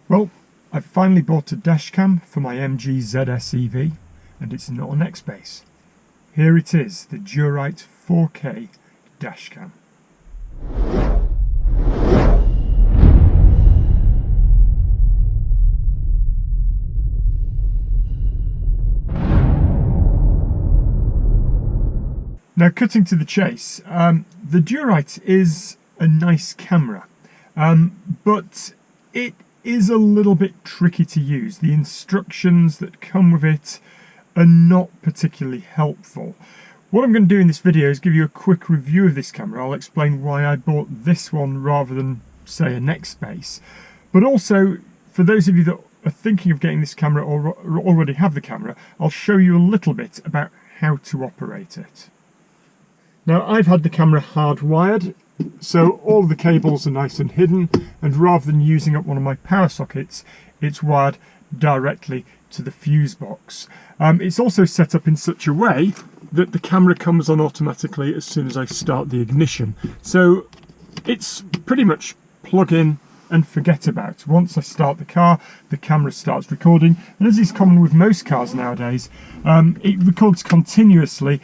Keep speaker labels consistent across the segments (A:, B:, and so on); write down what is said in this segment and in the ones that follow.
A: Well, I've finally bought a dashcam for my MG ZS EV, and it's not a Nextbase. Here it is, the Durite 4K dashcam. Now, cutting to the chase, the Durite is a nice camera, but it is a little bit tricky to use. The instructions that come with it are not particularly helpful. What I'm going to do in this video is give you a quick review of this camera. I'll explain why I bought this one rather than, say, a Nextbase. But also, for those of you that are thinking of getting this camera or already have the camera, I'll show you a little bit about how to operate it. Now, I've had the camera hardwired, so all the cables are nice and hidden, and rather than using up one of my power sockets, it's wired directly to the fuse box. It's also set up in such a way that the camera comes on automatically as soon as I start the ignition. So it's pretty much plug in and forget about. Once I start the car, the camera starts recording, and as is common with most cars nowadays, it records continuously.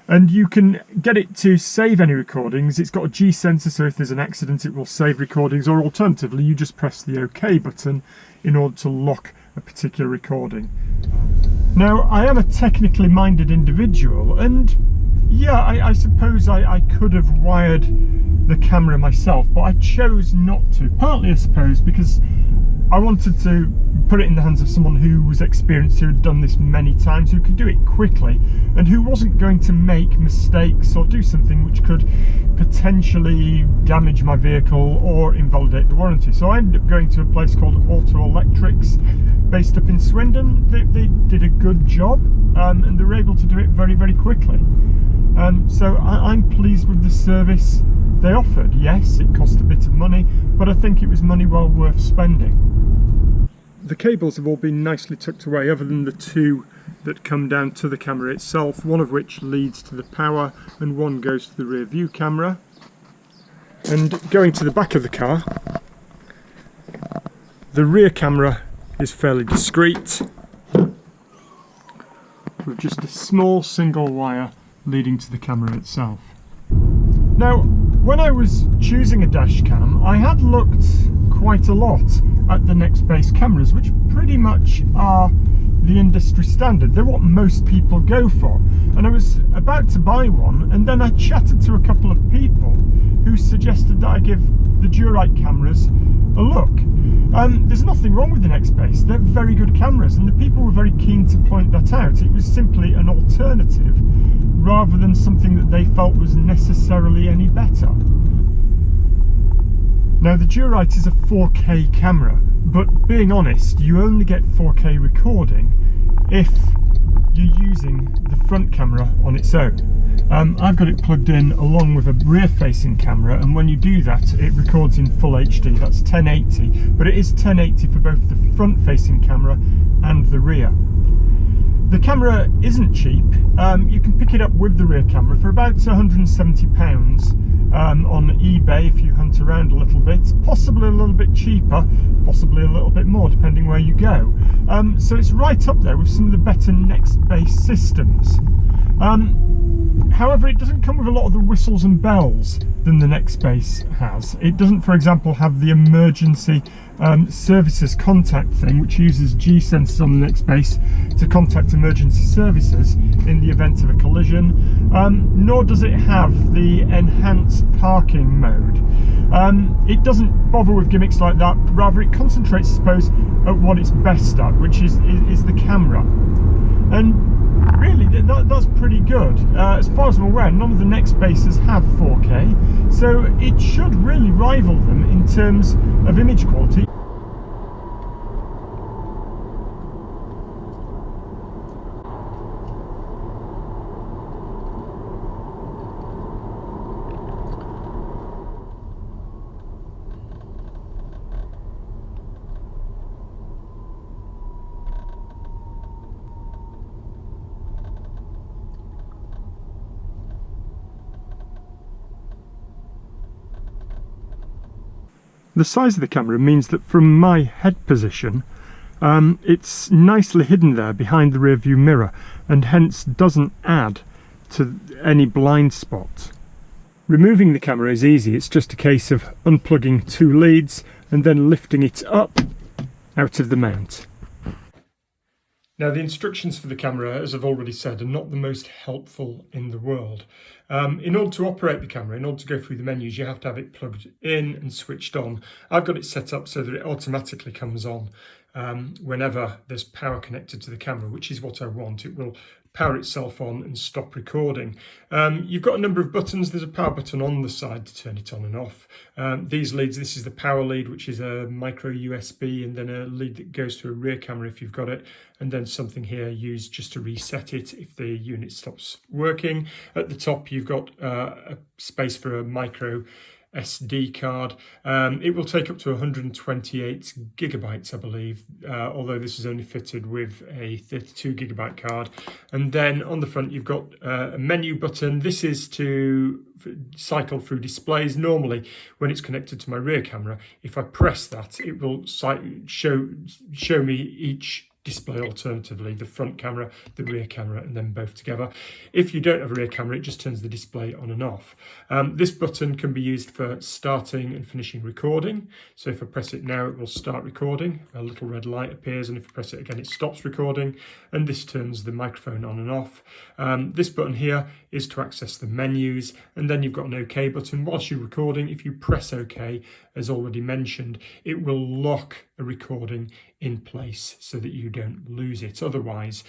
A: And you can get it to save any recordings. It's got a G sensor, so if there's an accident it will save recordings, or alternatively you just press the OK button in order to lock a particular recording. Now, I am a technically minded individual, and yeah, I suppose I could have wired the camera myself, but I chose not to. Partly, I suppose, because I wanted to put it in the hands of someone who was experienced, who had done this many times, who could do it quickly, and who wasn't going to make mistakes or do something which could potentially damage my vehicle or invalidate the warranty. So I ended up going to a place called Auto Electrix, based up in Swindon. They did a good job, and they were able to do it very, very quickly. So I'm pleased with the service they offered. Yes, it cost a bit of money, but I think it was money well worth spending. The cables have all been nicely tucked away, other than the two that come down to the camera itself, one of which leads to the power and one goes to the rear view camera. And going to the back of the car, the rear camera is fairly discreet, with just a small single wire leading to the camera itself. Now, when I was choosing a dash cam, I had looked quite a lot at the Nextbase cameras, which pretty much are the industry standard. They're what most people go for. And I was about to buy one, and then I chatted to a couple of people who suggested that I give the Durite cameras a look. There's nothing wrong with the Nextbase. They're very good cameras, and the people were very keen to point that out. It was simply an alternative rather than something that they felt was necessarily any better. Now, the Durite is a 4K camera, but being honest, you only get 4K recording if you're using the front camera on its own. I've got it plugged in along with a rear-facing camera, and when you do that, it records in full HD. That's 1080, but it is 1080 for both the front-facing camera and the rear. The camera isn't cheap. You can pick it up with the rear camera for about £170 on eBay if you hunt around a little bit, possibly a little bit cheaper, possibly a little bit more depending where you go. So it's right up there with some of the better Nextbase systems. However, it doesn't come with a lot of the whistles and bells than the Nextbase has. It doesn't, for example, have the emergency services contact thing, which uses G sensors on the Nextbase to contact emergency services in the event of a collision, nor does it have the enhanced parking mode. It doesn't bother with gimmicks like that. Rather, it concentrates, I suppose, at what it's best at, which is the camera. And really, that's pretty good. As far as I'm aware, none of the Nextbases have 4K, so it should really rival them in terms of image quality. The size of the camera means that from my head position, it's nicely hidden there behind the rear view mirror, and hence doesn't add to any blind spot. Removing the camera is easy. It's just a case of unplugging two leads and then lifting it up out of the mount. Now, the instructions for the camera, as I've already said, are not the most helpful in the world. In order to operate the camera, in order to go through the menus, you have to have it plugged in and switched on. I've got it set up so that it automatically comes on whenever there's power connected to the camera, which is what I want. It will power itself on and stop recording. You've got a number of buttons. There's a power button on the side to turn it on and off. These leads, this is the power lead, which is a micro USB, and then a lead that goes to a rear camera if you've got it, and then something here used just to reset it if the unit stops working. At the top you've got a space for a micro SD card. It will take up to 128 gigabytes, I believe, although this is only fitted with a 32 gigabyte card. And then on the front you've got a menu button. This is to cycle through displays. Normally when it's connected to my rear camera, if I press that, it will show me each display alternatively, the front camera, the rear camera, and then both together. If you don't have a rear camera, it just turns the display on and off. This button can be used for starting and finishing recording. So if I press it now, it will start recording. A little red light appears, and if I press it again, it stops recording. And this turns the microphone on and off. This button here is to access the menus, and then you've got an OK button. Whilst you're recording, if you press OK, as already mentioned, it will lock a recording in place so that you don't lose it. Otherwise,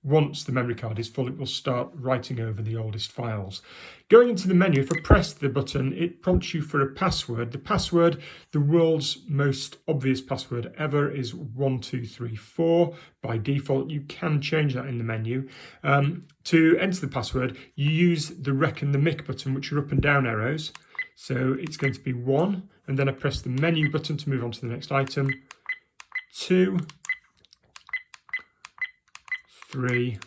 A: once the memory card is full, it will start writing over the oldest files. Going into the menu, if I press the button, it prompts you for a password. The password, the world's most obvious password ever, is 1234 by default. You can change that in the menu. To enter the password, you use the rec and the mic button, which are up and down arrows. So it's going to be 1, and then I press the menu button to move on to the next item. 2, 3,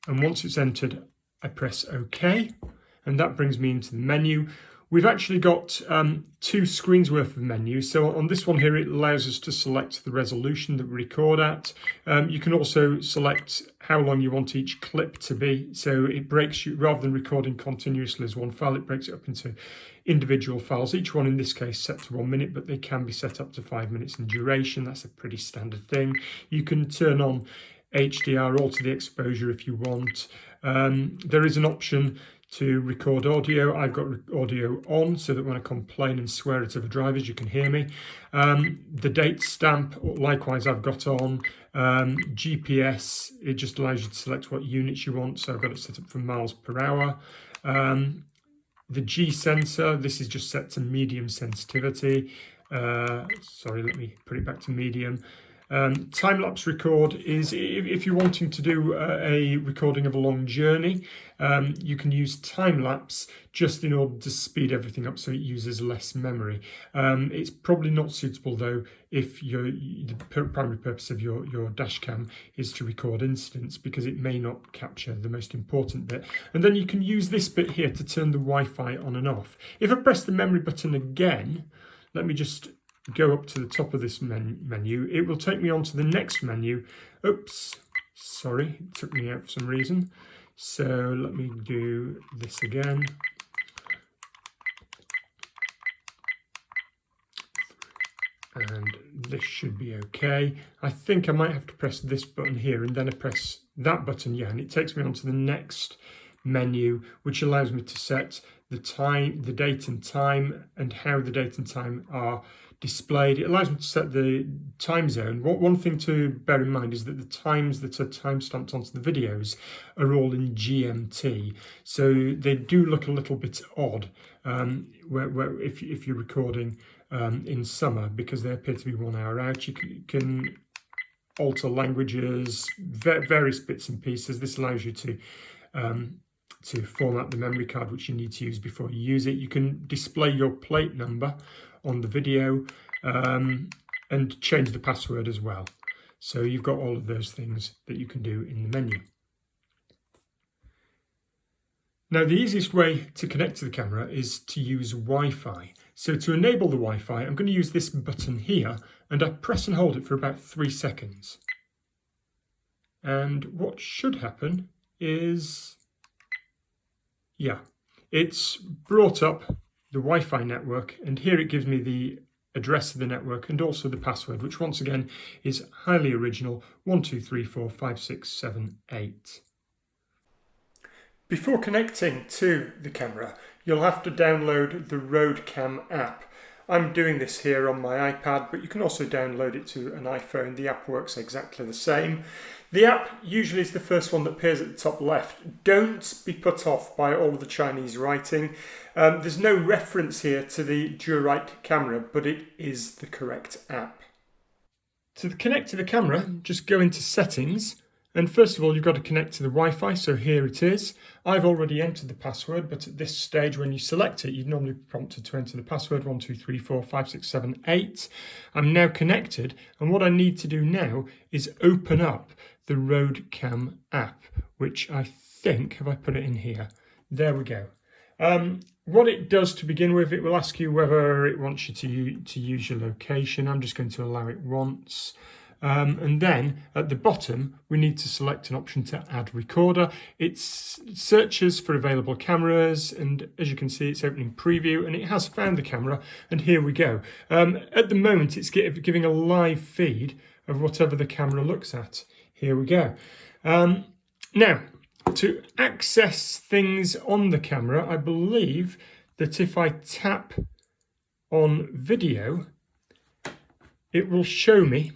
A: and once it's entered, I press OK, and that brings me into the menu. We've actually got 2 screens worth of menus. So on this one here, it allows us to select the resolution that we record at. You can also select how long you want each clip to be. So it breaks you, rather than recording continuously as one file, it breaks it up into individual files. Each one in this case set to 1 minute, but they can be set up to 5 minutes in duration. That's a pretty standard thing. You can turn on HDR, alter the exposure if you want. There is an option to record audio. I've got audio on so that when I complain and swear at other drivers, you can hear me. The date stamp, likewise, I've got on. GPS, it just allows you to select what units you want, so I've got it set up for miles per hour. The G sensor, this is just set to medium sensitivity. Sorry, let me put it back to medium. Time-lapse record is if you're wanting to do a recording of a long journey, you can use time-lapse just in order to speed everything up so it uses less memory. It's probably not suitable though if the primary purpose of your Dashcam is to record incidents, because it may not capture the most important bit. And then you can use this bit here to turn the Wi-Fi on and off. If I press the memory button again, let me just go up to the top of this menu, it will take me on to the next menu. Oops, sorry, it took me out for some reason. So let me do this again. And this should be okay. I think I might have to press this button here, and then I press that button, yeah, and it takes me on to the next menu, which allows me to set the time, the date and time, and how the date and time are displayed. It allows me to set the time zone. One thing to bear in mind is that the times that are time-stamped onto the videos are all in GMT, so they do look a little bit odd where if you're recording in summer, because they appear to be 1 hour out. You can alter languages, various bits and pieces. This allows you to format the memory card which you need to use before you use it. You can display your plate number on the video and change the password as well. So you've got all of those things that you can do in the menu. Now, the easiest way to connect to the camera is to use Wi-Fi. So to enable the Wi-Fi, I'm going to use this button here, and I press and hold it for about 3 seconds. And what should happen is, yeah, it's brought up the Wi-Fi network, and here it gives me the address of the network and also the password, which once again is highly original, 12345678. Before connecting to the camera, you'll have to download the Roadcam app. I'm doing this here on my iPad, but you can also download it to an iPhone. The app works exactly the same. The app usually is the first one that appears at the top left. Don't be put off by all of the Chinese writing. There's no reference here to the Durite camera, but it is the correct app. To connect to the camera, just go into Settings. And first of all, you've got to connect to the Wi-Fi, so here it is. I've already entered the password, but at this stage, when you select it, you're normally prompted to enter the password 12345678. I'm now connected, and what I need to do now is open up the Roadcam app, which I think, have I put it in here? There we go. What it does to begin with, it will ask you whether it wants you to use your location. I'm just going to allow it once. And then at the bottom, we need to select an option to add recorder. It searches for available cameras, and as you can see, it's opening preview, and it has found the camera, and here we go. At the moment, it's giving a live feed of whatever the camera looks at. Here we go. Now, to access things on the camera, I believe that if I tap on video, it will show me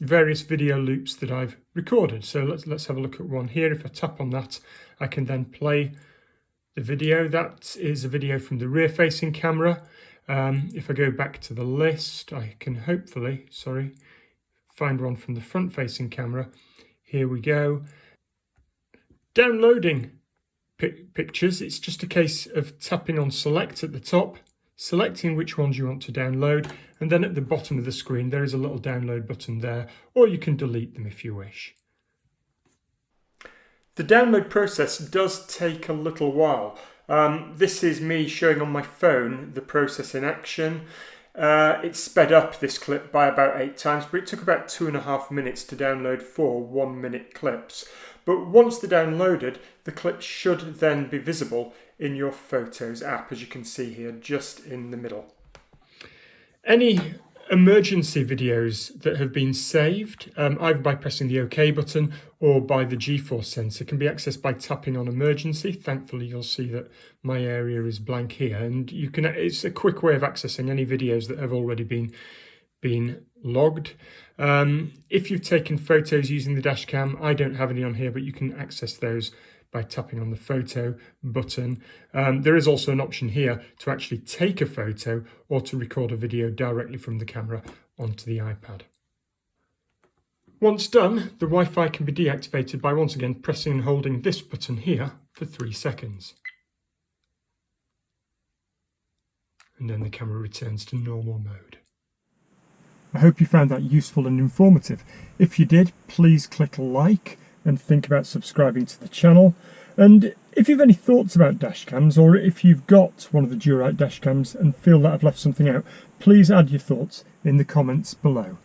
A: various video loops that I've recorded. So let's have a look at one here. If I tap on that, I can then play the video. That is a video from the rear-facing camera. If I go back to the list, I can hopefully, find one from the front-facing camera. Here we go. Downloading pictures, it's just a case of tapping on select at the top, selecting which ones you want to download, and then at the bottom of the screen there is a little download button there, or you can delete them if you wish. The download process does take a little while. This is me showing on my phone the process in action. It sped up this clip by about 8 times, but it took about 2.5 minutes to download 4 1-minute clips. But once they're downloaded, the clips should then be visible in your Photos app, as you can see here, just in the middle. Any emergency videos that have been saved, either by pressing the OK button or by the G-force sensor, can be accessed by tapping on emergency. Thankfully, you'll see that my area is blank here, and you can. It's a quick way of accessing any videos that have already been logged. If you've taken photos using the Dashcam, I don't have any on here, but you can access those by tapping on the photo button. There is also an option here to actually take a photo or to record a video directly from the camera onto the iPad. Once done, the Wi-Fi can be deactivated by once again pressing and holding this button here for 3 seconds. And then the camera returns to normal mode. I hope you found that useful and informative. If you did, please click like and think about subscribing to the channel. And if you have any thoughts about dashcams, or if you've got one of the Durite dashcams and feel that I've left something out, please add your thoughts in the comments below.